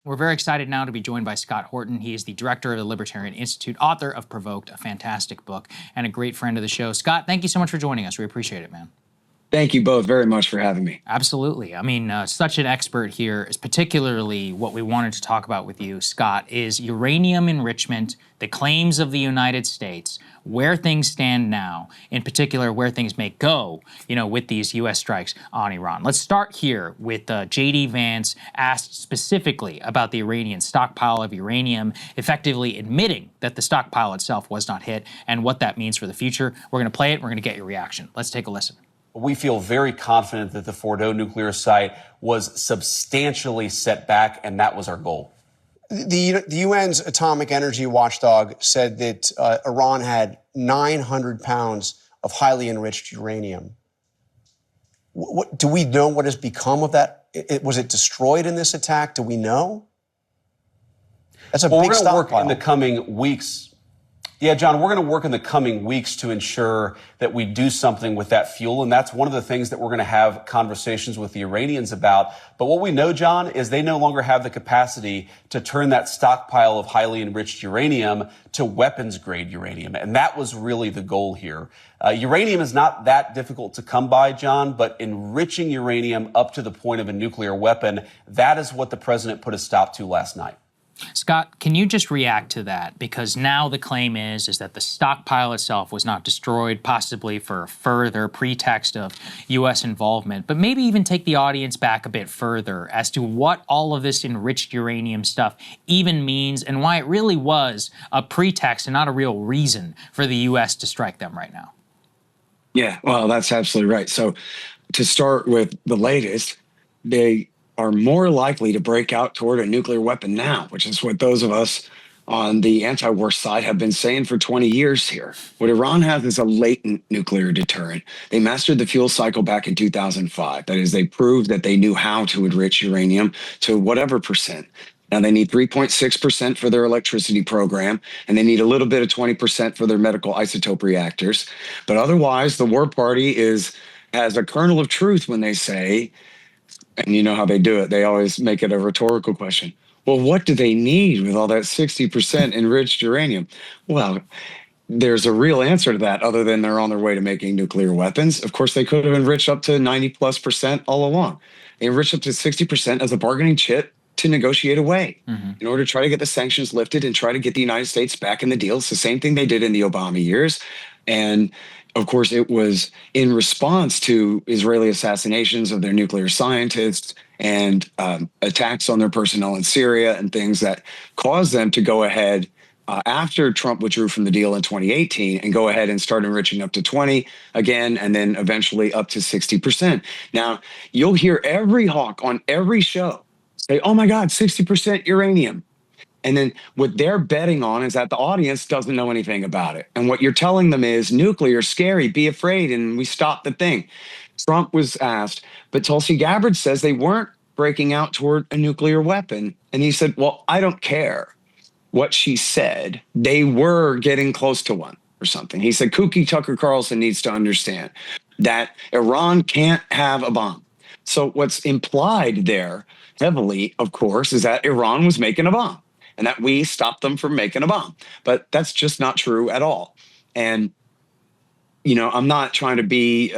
We're very excited now to be joined by Scott Horton. He is the director of the Libertarian Institute, author of Provoked, a fantastic book, and a great friend of the show. Scott, thank you so much for joining us. We appreciate it, man. Thank you both very much for having me. Absolutely. I mean, such an expert here, is particularly what we wanted to talk about with you, Scott, is uranium enrichment, the claims of the United States, where things stand now, in particular where things may go, with these U.S. strikes on Iran. Let's start here with J.D. Vance asked specifically about the Iranian stockpile of uranium, effectively admitting that the stockpile itself was not hit and what that means for the future. We're going to play it. We're going to get your reaction. Let's take a listen. We feel very confident that the Fordo nuclear site was substantially set back, and that was our goal. The UN's atomic energy watchdog said that Iran had 900 pounds of highly enriched uranium. Do we know what has become of that? Was it destroyed in this attack? Do we know? That's a big stockpile. We're going to work in the coming weeks. Yeah, John, we're going to work in the coming weeks to ensure that we do something with that fuel. And that's one of the things that we're going to have conversations with the Iranians about. But what we know, John, is they no longer have the capacity to turn that stockpile of highly enriched uranium to weapons grade uranium. And that was really the goal here. Uranium is not that difficult to come by, John, but enriching uranium up to the point of a nuclear weapon, that is what the president put a stop to last night. Scott, can you just react to that? Because now the claim is that the stockpile itself was not destroyed, possibly for further pretext of U.S. involvement, but maybe even take the audience back a bit further as to what all of this enriched uranium stuff even means and why it really was a pretext and not a real reason for the U.S. to strike them right now. Yeah, well, that's absolutely right. So to start with the latest, they are more likely to break out toward a nuclear weapon now, which is what those of us on the anti-war side have been saying for 20 years here. What Iran has is a latent nuclear deterrent. They mastered the fuel cycle back in 2005. That is, they proved that they knew how to enrich uranium to whatever percent. Now, they need 3.6% for their electricity program, and they need a little bit of 20% for their medical isotope reactors. But otherwise, the war party has a kernel of truth when they say, and you know how they do it. They always make it a rhetorical question. Well, what do they need with all that 60% enriched uranium? Well, there's a real answer to that other than they're on their way to making nuclear weapons. Of course, they could have enriched up to 90+% all along. They enriched up to 60% as a bargaining chip to negotiate away in order to try to get the sanctions lifted and try to get the United States back in the deal. It's the same thing they did in the Obama years. And of course, it was in response to Israeli assassinations of their nuclear scientists and attacks on their personnel in Syria and things that caused them to go ahead after Trump withdrew from the deal in 2018 and go ahead and start enriching up to 20 again, and then eventually up to 60%. Now, you'll hear every hawk on every show say, oh my God, 60% uranium. And then what they're betting on is that the audience doesn't know anything about it. And what you're telling them is nuclear, scary, be afraid, and we stop the thing. Trump was asked, but Tulsi Gabbard says they weren't breaking out toward a nuclear weapon. And he said, well, I don't care what she said. They were getting close to one or something. He said, Kooky Tucker Carlson needs to understand that Iran can't have a bomb. So what's implied there heavily, of course, is that Iran was making a bomb, and that we stopped them from making a bomb. But that's just not true at all. And, I'm not trying to be,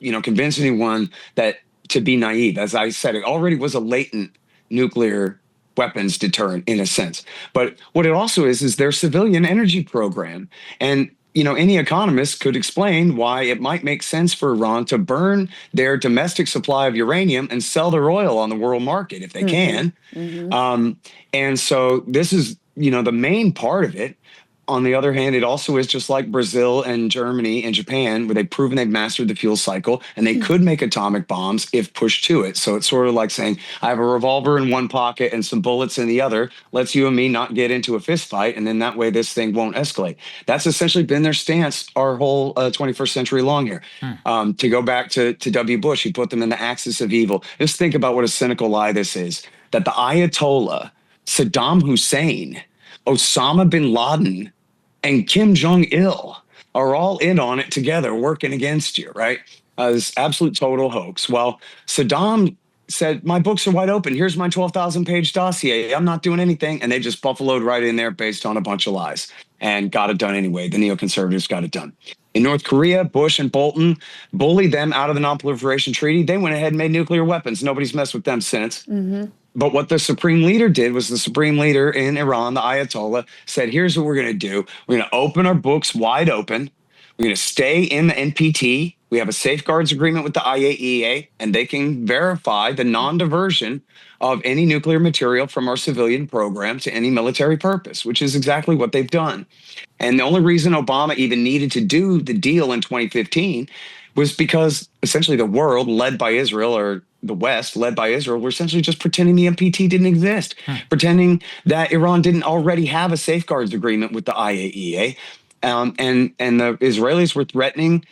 convince anyone that to be naive. As I said, it already was a latent nuclear weapons deterrent in a sense. But what it also is their civilian energy program. And, any economist could explain why it might make sense for Iran to burn their domestic supply of uranium and sell their oil on the world market if they can. And so this is, the main part of it. On the other hand, it also is just like Brazil and Germany and Japan, where they've proven they've mastered the fuel cycle and they could make atomic bombs if pushed to it. So it's sort of like saying, I have a revolver in one pocket and some bullets in the other. Let's you and me not get into a fist fight. And then that way this thing won't escalate. That's essentially been their stance our whole 21st century long here. To go back to W. Bush, he put them in the axis of evil. Just think about what a cynical lie this is, that the Ayatollah, Saddam Hussein, Osama bin Laden, and Kim Jong-il are all in on it together, working against you, right? This absolute total hoax. Well, Saddam said, my books are wide open. Here's my 12,000 page dossier. I'm not doing anything. And they just buffaloed right in there based on a bunch of lies and got it done anyway. The neoconservatives got it done. In North Korea, Bush and Bolton bullied them out of the Non-Proliferation Treaty. They went ahead and made nuclear weapons. Nobody's messed with them since. But what the supreme leader did was the supreme leader in Iran, the Ayatollah, said, here's what we're going to do. We're going to open our books wide open. We're going to stay in the NPT. We have a safeguards agreement with the IAEA, and they can verify the non-diversion of any nuclear material from our civilian program to any military purpose, which is exactly what they've done. And the only reason Obama even needed to do the deal in 2015 was because essentially the world led by Israel, or the West led by Israel, were essentially just pretending the NPT didn't exist, pretending that Iran didn't already have a safeguards agreement with the IAEA. And the Israelis were threatening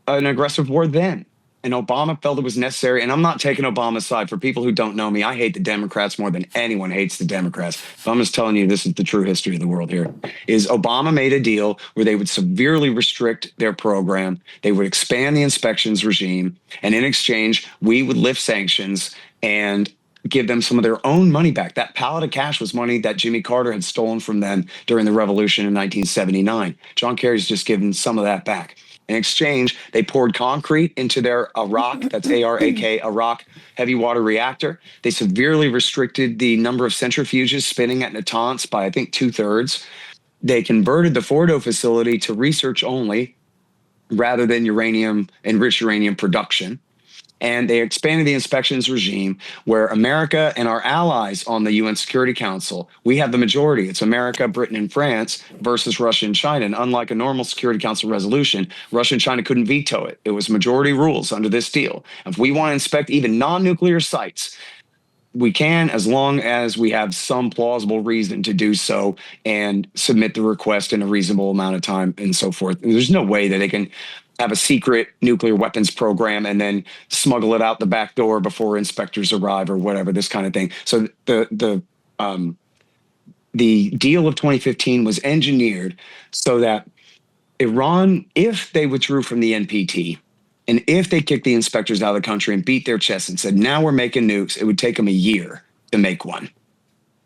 an aggressive war then. And Obama felt it was necessary. And I'm not taking Obama's side. For people who don't know me, I hate the Democrats more than anyone hates the Democrats. So I'm just telling you, this is the true history of the world here. Is Obama made a deal where they would severely restrict their program. They would expand the inspections regime. And in exchange, we would lift sanctions and give them some of their own money back. That pallet of cash was money that Jimmy Carter had stolen from them during the revolution in 1979. John Kerry's just given some of that back. In exchange, they poured concrete into their Arak, that's A-R-A-K, Arak heavy water reactor. They severely restricted the number of centrifuges spinning at Natanz by, I think, 2/3. They converted the Fordo facility to research only rather than enriched uranium production. And they expanded the inspections regime where America and our allies on the UN Security Council, we have the majority. It's America, Britain, and France versus Russia and China. And unlike a normal Security Council resolution, Russia and China couldn't veto it. It was majority rules under this deal. If we want to inspect even non-nuclear sites, we can, as long as we have some plausible reason to do so and submit the request in a reasonable amount of time and so forth. There's no way that they can have a secret nuclear weapons program and then smuggle it out the back door before inspectors arrive or whatever, this kind of thing. So the deal of 2015 was engineered so that Iran, if they withdrew from the NPT, and if they kicked the inspectors out of the country and beat their chests and said, now we're making nukes, it would take them a year to make one.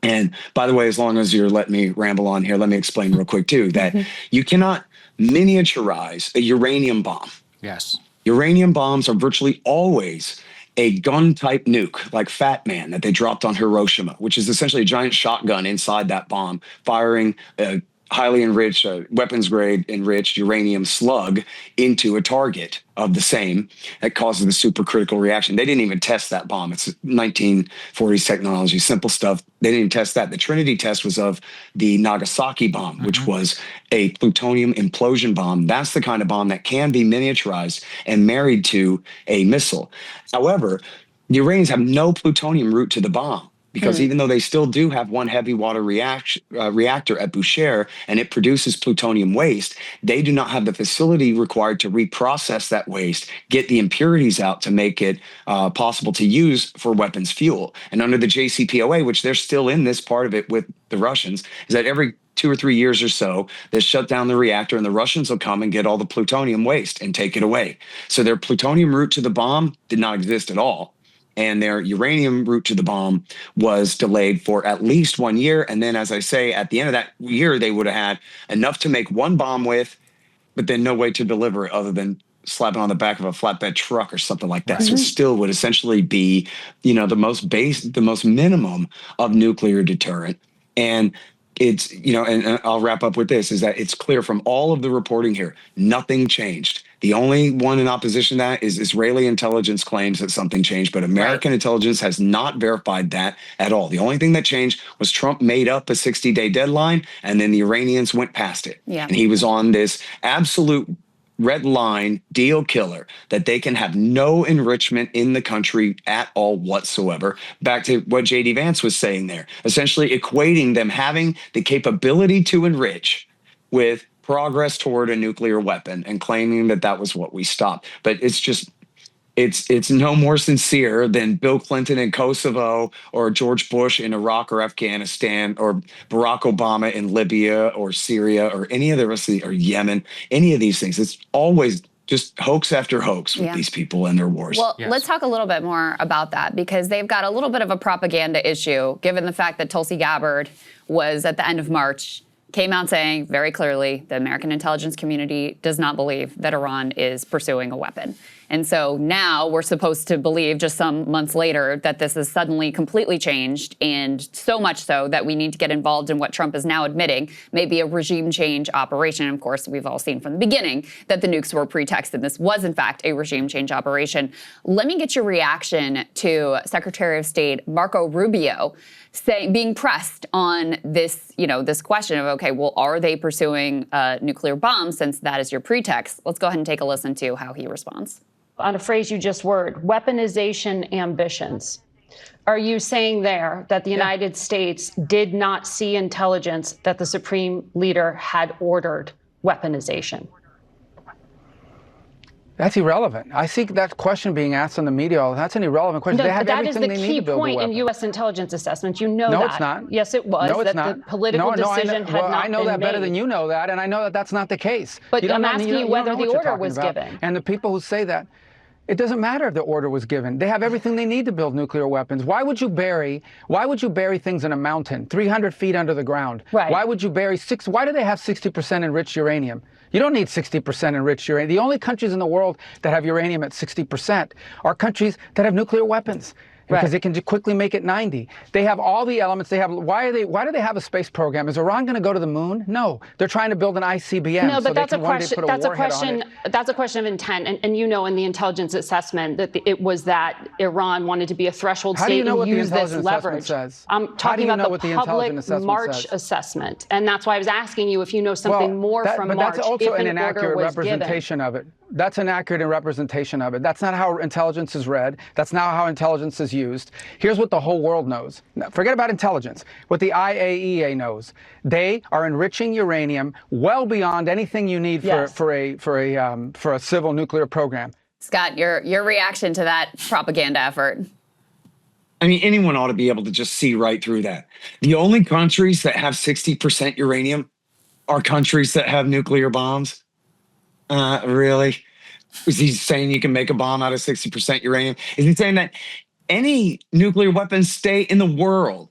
And by the way, as long as you're letting me ramble on here, let me explain real quick too, that you cannot miniaturize a uranium bomb. Yes. Uranium bombs are virtually always a gun-type nuke, like Fat Man, that they dropped on Hiroshima, which is essentially a giant shotgun inside that bomb, firing a highly enriched, weapons-grade enriched uranium slug into a target of the same that causes the supercritical reaction. They didn't even test that bomb. It's 1940s technology, simple stuff. They didn't even test that. The Trinity test was of the Nagasaki bomb, which was a plutonium implosion bomb. That's the kind of bomb that can be miniaturized and married to a missile. However, the Iranians have no plutonium route to the bomb, because even though they still do have one heavy water reactor at Bushehr and it produces plutonium waste, they do not have the facility required to reprocess that waste, get the impurities out to make it possible to use for weapons fuel. And under the JCPOA, which they're still in this part of it with the Russians, is that every 2 or 3 years or so, they shut down the reactor and the Russians will come and get all the plutonium waste and take it away. So their plutonium route to the bomb did not exist at all. And their uranium route to the bomb was delayed for at least 1 year. And then, as I say, at the end of that year, they would have had enough to make one bomb with, but then no way to deliver it other than slapping on the back of a flatbed truck or something like that. So it still would essentially be, the most minimum of nuclear deterrent. And it's, and I'll wrap up with this, is that it's clear from all of the reporting here, nothing changed. The only one in opposition to that is Israeli intelligence claims that something changed, but American intelligence has not verified that at all. The only thing that changed was Trump made up a 60-day deadline, and then the Iranians went past it. Yeah. And he was on this absolute red line deal killer that they can have no enrichment in the country at all whatsoever. Back to what J.D. Vance was saying there, essentially equating them having the capability to enrich with progress toward a nuclear weapon and claiming that that was what we stopped. But it's just, it's no more sincere than Bill Clinton in Kosovo or George Bush in Iraq or Afghanistan or Barack Obama in Libya or Syria or any of the rest of or Yemen, any of these things. It's always just hoax after hoax with these people and their wars. Well, let's talk a little bit more about that, because they've got a little bit of a propaganda issue, given the fact that Tulsi Gabbard was at the end of March, came out saying very clearly the American intelligence community does not believe that Iran is pursuing a weapon. And so now we're supposed to believe, just some months later, that this is suddenly completely changed, and so much so that we need to get involved in what Trump is now admitting may be a regime change operation. And of course, we've all seen from the beginning that the nukes were pretext, and this was in fact a regime change operation. Let me get your reaction to Secretary of State Marco Rubio being pressed on this, this question of, okay, well, are they pursuing nuclear bombs, since that is your pretext? Let's go ahead and take a listen to how he responds. On a phrase you just word, weaponization ambitions. Are you saying there that the United States did not see intelligence that the Supreme Leader had ordered weaponization? That's irrelevant. I see that question being asked on the media. That's an irrelevant question. No, they have that is everything the they key need to build a point weapon. in U.S. intelligence assessments. You know no, that. No, it's not. Yes, it was. No, it's that not. The political decision had not been made. I know that better than you know that, and I know that that's not the case. But I'm asking you whether the order was given. And the people who say that, it doesn't matter if the order was given. They have everything they need to build nuclear weapons. Why would you bury things in a mountain, 300 feet under the ground? Right. Why would you bury why do they have 60% enriched uranium? You don't need 60% enriched uranium. The only countries in the world that have uranium at 60% are countries that have nuclear weapons, because they can quickly make it 90. They have all the elements. They have. Why do they have a space program? Is Iran going to go to the moon? No, they're trying to build an ICBM. No, but so that's a question. That's a question. That's a question of intent. And in the intelligence assessment that it was that Iran wanted to be a threshold state and use this leverage. I'm talking about the public March assessment, and that's why I was asking you if you know something more from March. But that's also an inaccurate representation of it. That's an accurate representation of it. That's not how intelligence is read. That's not how intelligence is used. Here's what the whole world knows. Now, forget about intelligence. What the IAEA knows. They are enriching uranium well beyond anything you need for a civil nuclear program. Scott, your reaction to that propaganda effort? I mean, anyone ought to be able to just see right through that. The only countries that have 60% uranium are countries that have nuclear bombs. Really? Is he saying you can make a bomb out of 60% uranium? Is he saying that any nuclear weapon state in the world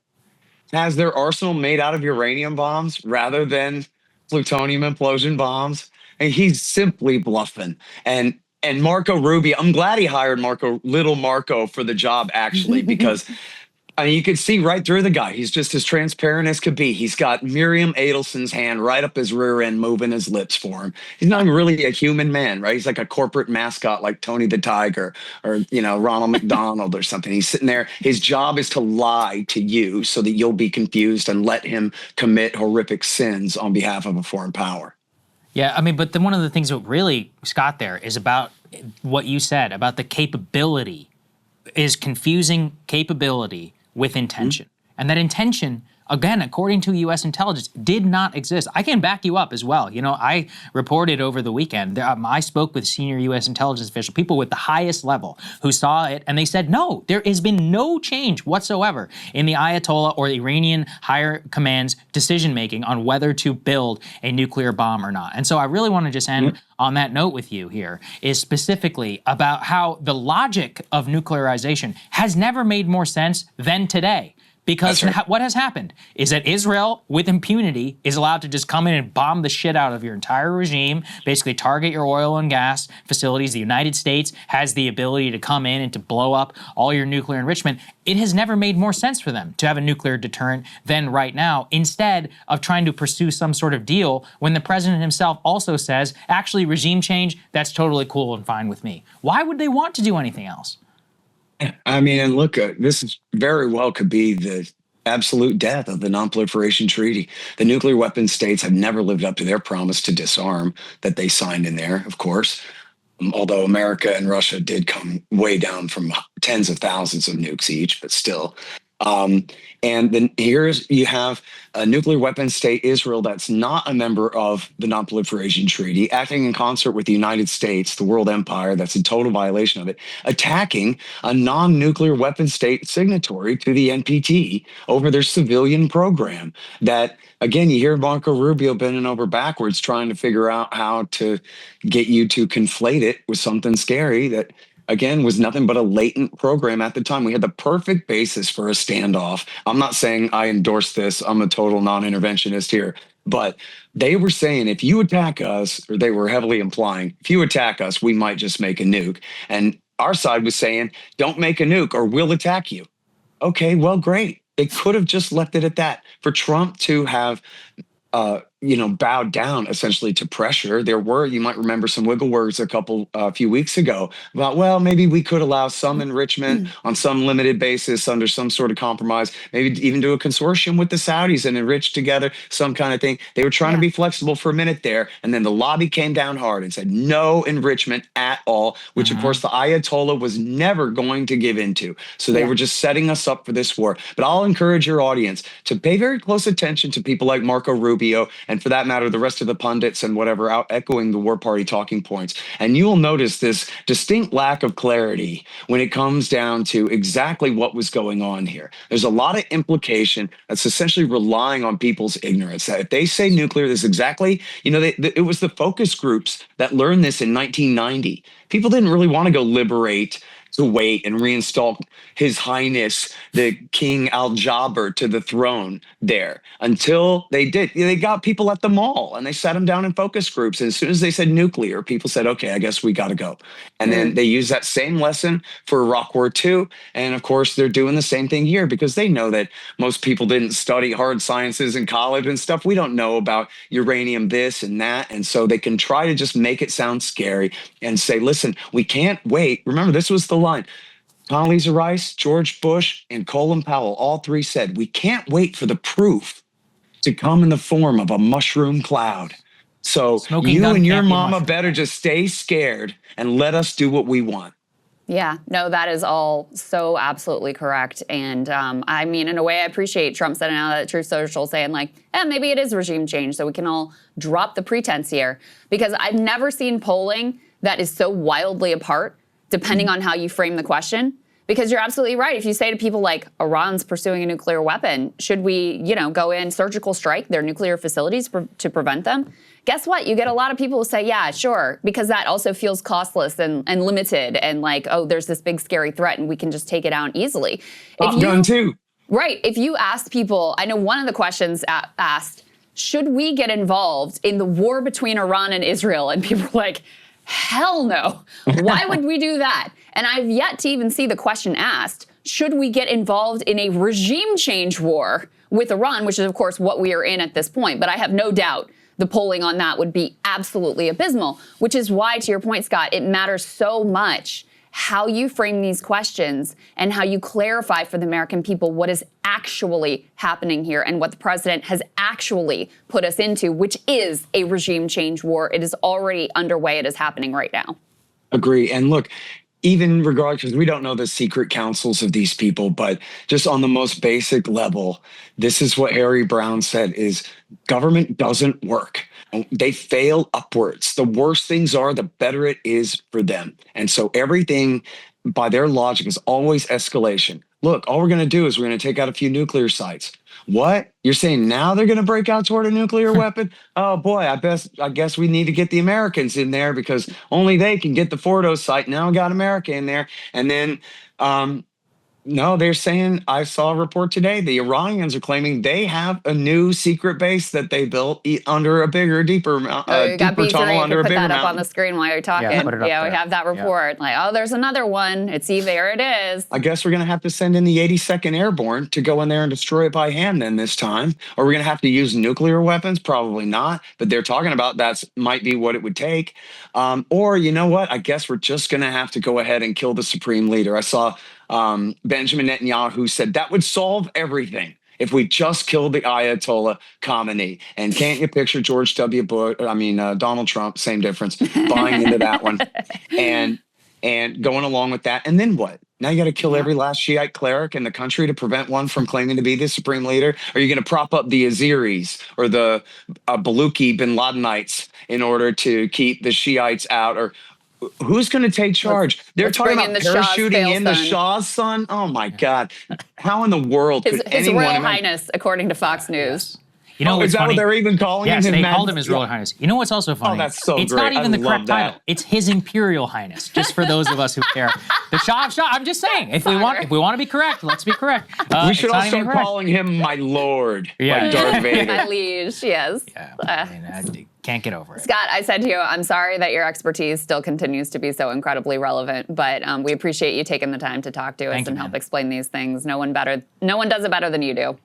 has their arsenal made out of uranium bombs rather than plutonium implosion bombs? And he's simply bluffing. And Marco Rubio, I'm glad he hired little Marco for the job, actually, because I mean, you could see right through the guy. He's just as transparent as could be. He's got Miriam Adelson's hand right up his rear end, moving his lips for him. He's not even really a human man, right? He's like a corporate mascot like Tony the Tiger or, Ronald McDonald or something. He's sitting there. His job is to lie to you so that you'll be confused and let him commit horrific sins on behalf of a foreign power. Yeah, I mean, but then one of the things that really, Scott, there is about what you said about the capability, is confusing capability with intention. And that intention, again, according to U.S. intelligence, did not exist. I can back you up as well. I reported over the weekend, I spoke with senior U.S. intelligence officials, people with the highest level who saw it, and they said, no, there has been no change whatsoever in the Ayatollah or the Iranian higher command's decision-making on whether to build a nuclear bomb or not. And so I really want to just end on that note with you here, is specifically about how the logic of nuclearization has never made more sense than today. Because what has happened is that Israel, with impunity, is allowed to just come in and bomb the shit out of your entire regime, basically target your oil and gas facilities. The United States has the ability to come in and to blow up all your nuclear enrichment. It has never made more sense for them to have a nuclear deterrent than right now, instead of trying to pursue some sort of deal when the president himself also says, actually, regime change, that's totally cool and fine with me. Why would they want to do anything else? I mean, and look, this is very well could be the absolute death of the Non-Proliferation Treaty. The nuclear weapon states have never lived up to their promise to disarm that they signed in there, of course, although America and Russia did come way down from tens of thousands of nukes each, but still. And then here's you have a nuclear weapons state, Israel, that's not a member of the Non-Proliferation Treaty, acting in concert with the United States, the world empire, that's in total violation of it, attacking a non-nuclear weapons state signatory to the NPT over their civilian program. That, again, you hear Marco Rubio bending over backwards trying to figure out how to get you to conflate it with something scary that, again, was nothing but a latent program at the time. We had the perfect basis for a standoff. I'm not saying I endorse this. I'm a total non-interventionist here. But they were saying, if you attack us, or they were heavily implying, if you attack us, we might just make a nuke. And our side was saying, don't make a nuke or we'll attack you. Okay, well, great. They could have just left it at that. For Trump to have bowed down essentially to pressure. There were, you might remember, some wiggle words a few weeks ago about, well, maybe we could allow some enrichment on some limited basis under some sort of compromise, maybe even do a consortium with the Saudis and enrich together, some kind of thing. They were trying to be flexible for a minute there. And then the lobby came down hard and said no enrichment at all, which of course the Ayatollah was never going to give into. So they were just setting us up for this war. But I'll encourage your audience to pay very close attention to people like Marco Rubio, and for that matter, the rest of the pundits and whatever, out echoing the war party talking points. And you will notice this distinct lack of clarity when it comes down to exactly what was going on here. There's a lot of implication that's essentially relying on people's ignorance. That if they say nuclear, this is exactly, it was the focus groups that learned this in 1990. People didn't really want to go liberate to wait and reinstall His Highness, the King Al-Jaber, to the throne there until they did. They got people at the mall and they sat them down in focus groups. And as soon as they said nuclear, people said, okay, I guess we got to go. And then they use that same lesson for Iraq War II. And of course, they're doing the same thing here because they know that most people didn't study hard sciences in college and stuff. We don't know about uranium this and that. And so they can try to just make it sound scary and say, listen, we can't wait. Remember, this was the line. Condoleezza Rice, George Bush, and Colin Powell, all three said, we can't wait for the proof to come in the form of a mushroom cloud. So you and your mama better just stay scared and let us do what we want. Yeah, no, that is all so absolutely correct. And I mean, in a way, I appreciate Trump sending out that Truth Social saying like, maybe it is regime change, so we can all drop the pretense here. Because I've never seen polling that is so wildly apart depending on how you frame the question. Because you're absolutely right. If you say to people like, Iran's pursuing a nuclear weapon, should we, go in surgical strike their nuclear facilities to prevent them? Guess what? You get a lot of people who say, yeah, sure, because that also feels costless and limited and like, oh, there's this big scary threat and we can just take it out easily. Gun too. Right. If you ask people, I know one of the questions asked, should we get involved in the war between Iran and Israel? And people were like, hell no. Why would we do that? And I've yet to even see the question asked, should we get involved in a regime change war with Iran, which is, of course, what we are in at this point. But I have no doubt the polling on that would be absolutely abysmal, which is why, to your point, Scott, it matters so much how you frame these questions and how you clarify for the American people what is actually happening here and what the president has actually put us into, which is a regime change war. It is already underway. It is happening right now. Agree. And look, even regardless, because we don't know the secret counsels of these people, but just on the most basic level, this is what Harry Brown said is government doesn't work. They fail upwards. The worse things are, the better it is for them. And so everything by their logic is always escalation. Look, all we're going to do is we're going to take out a few nuclear sites. What? You're saying now they're going to break out toward a nuclear weapon? Oh boy, I guess we need to get the Americans in there because only they can get the Fordo site. Now we got America in there. And then, no, they're saying, I saw a report today, the Iranians are claiming they have a new secret base that they built under a bigger, deeper tunnel under a bigger mountain. Put that up on the screen while you're talking. Yeah, we have that report. Yeah. Like, oh, there's another one. There it is. I guess we're going to have to send in the 82nd Airborne to go in there and destroy it by hand then this time. Or we're going to have to use nuclear weapons? Probably not. But they're talking about that might be what it would take. Or you know what? I guess we're just going to have to go ahead and kill the supreme leader. I saw Benjamin Netanyahu said that would solve everything if we just killed the Ayatollah Khamenei. And can't you picture Donald Trump, same difference, buying into that one. And and going along with that. And then what? Now you got to kill every last Shiite cleric in the country to prevent one from claiming to be the supreme leader? Are you going to prop up the Aziris or the Baluchi bin Ladenites in order to keep the Shiites out? Or who's going to take charge? They're talking about parachuting in the Shah's son. Oh my God! How in the world could His anyone? Royal Highness, according to Fox News. You know, is that funny? what they're even calling him? Yes, they called him His Royal Highness. You know what's also funny? Oh, that's so it's great. not even I the love correct that. title. It's His Imperial Highness. Just for those of us who care, the Shah of Shah. I'm just saying, if we want to be correct, let's be correct. We should all start calling him my lord, like Darth Vader. My liege, yes. Yeah, I mean, I can't get over it. Scott, I said to you, I'm sorry that your expertise still continues to be so incredibly relevant, but we appreciate you taking the time to talk to us and help explain these things. No one does it better than you do.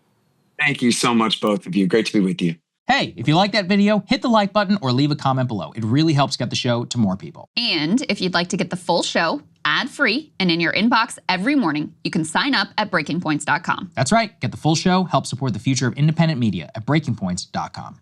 Thank you so much, both of you. Great to be with you. Hey, if you like that video, hit the like button or leave a comment below. It really helps get the show to more people. And if you'd like to get the full show ad-free and in your inbox every morning, you can sign up at breakingpoints.com. That's right. Get the full show, help support the future of independent media at breakingpoints.com.